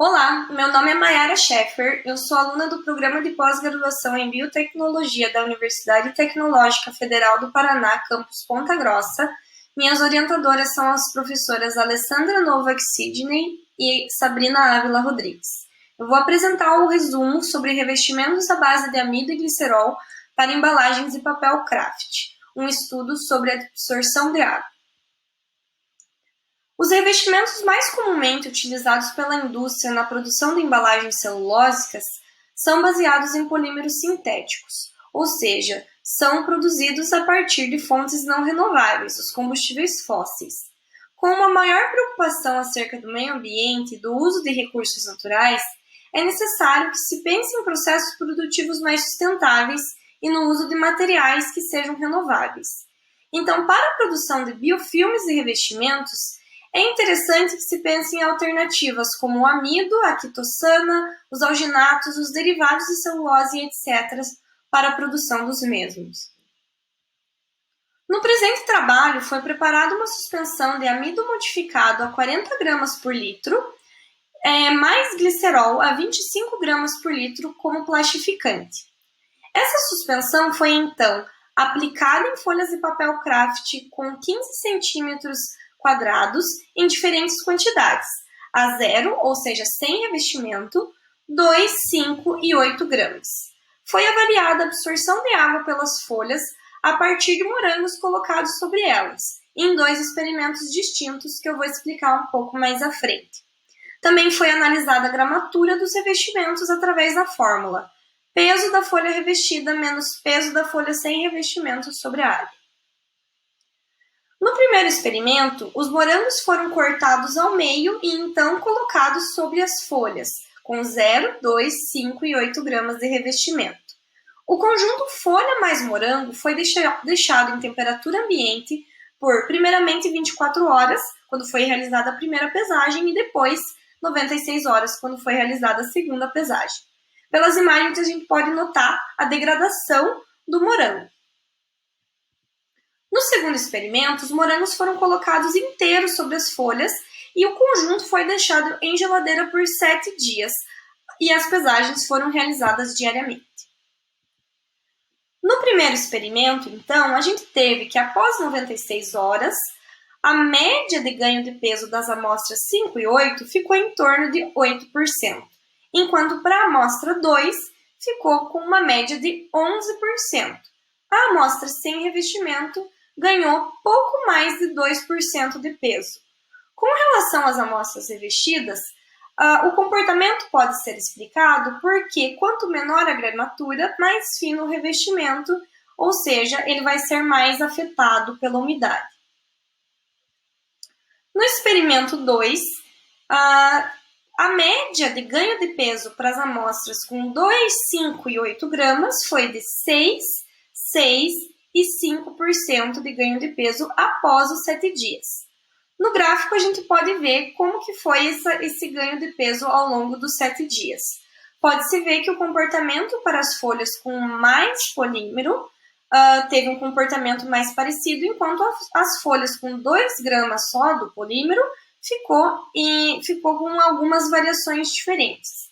Olá, meu nome é Mayara Scheffer, eu sou aluna do programa de pós-graduação em Biotecnologia da Universidade Tecnológica Federal do Paraná, campus Ponta Grossa. Minhas orientadoras são as professoras Alessandra Novak Sidney e Sabrina Ávila Rodrigues. Eu vou apresentar o resumo sobre revestimentos à base de amido e glicerol para embalagens de papel craft, um estudo sobre a absorção de água. Os revestimentos mais comumente utilizados pela indústria na produção de embalagens celulósicas são baseados em polímeros sintéticos, ou seja, são produzidos a partir de fontes não renováveis, os combustíveis fósseis. Com uma maior preocupação acerca do meio ambiente e do uso de recursos naturais, é necessário que se pense em processos produtivos mais sustentáveis e no uso de materiais que sejam renováveis. Então, para a produção de biofilmes e revestimentos, é interessante que se pense em alternativas como o amido, a quitossana, os alginatos, os derivados de celulose, etc., para a produção dos mesmos. No presente trabalho, foi preparada uma suspensão de amido modificado a 40 gramas por litro, mais glicerol a 25 gramas por litro como plastificante. Essa suspensão foi, então, aplicada em folhas de papel craft com 15 centímetros quadrados em diferentes quantidades, a 0, ou seja, sem revestimento, 2, 5 e 8 gramas. Foi avaliada a absorção de água pelas folhas a partir de morangos colocados sobre elas, em 2 experimentos distintos que eu vou explicar um pouco mais à frente. Também foi analisada a gramatura dos revestimentos através da fórmula peso da folha revestida menos peso da folha sem revestimento sobre a área. No primeiro experimento, os morangos foram cortados ao meio e então colocados sobre as folhas, com 0, 2, 5 e 8 gramas de revestimento. O conjunto folha mais morango foi deixado em temperatura ambiente por, primeiramente, 24 horas, quando foi realizada a primeira pesagem, e depois 96 horas, quando foi realizada a segunda pesagem. Pelas imagens, a gente pode notar a degradação do morango. No segundo experimento, os morangos foram colocados inteiros sobre as folhas e o conjunto foi deixado em geladeira por 7 dias e as pesagens foram realizadas diariamente. No primeiro experimento, então, a gente teve que após 96 horas, a média de ganho de peso das amostras 5 e 8 ficou em torno de 8%, enquanto para a amostra 2 ficou com uma média de 11%. A amostra sem revestimento ganhou pouco mais de 2% de peso. Com relação às amostras revestidas, o comportamento pode ser explicado porque quanto menor a gramatura, mais fino o revestimento, ou seja, ele vai ser mais afetado pela umidade. No experimento 2, a média de ganho de peso para as amostras com 2, 5 e 8 gramas foi de 6, 6 e 5% de ganho de peso após os 7 dias. No gráfico, a gente pode ver como que foi esse ganho de peso ao longo dos 7 dias. Pode-se ver que o comportamento para as folhas com mais polímero teve um comportamento mais parecido, enquanto as folhas com 2 gramas só do polímero ficou com algumas variações diferentes.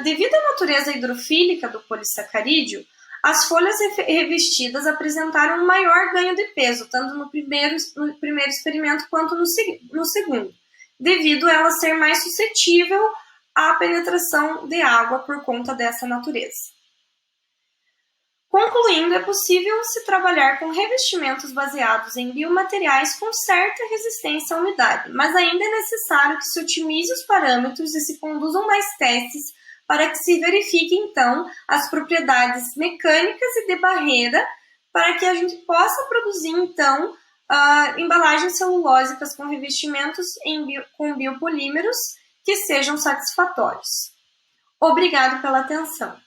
Devido à natureza hidrofílica do polissacarídeo, as folhas revestidas apresentaram um maior ganho de peso, tanto no primeiro experimento quanto no segundo, devido a ela ser mais suscetível à penetração de água por conta dessa natureza. Concluindo, é possível se trabalhar com revestimentos baseados em biomateriais com certa resistência à umidade, mas ainda é necessário que se otimize os parâmetros e se conduzam mais testes para que se verifique, então, as propriedades mecânicas e de barreira para que a gente possa produzir, então, embalagens celulósicas com revestimentos com biopolímeros que sejam satisfatórios. Obrigado pela atenção.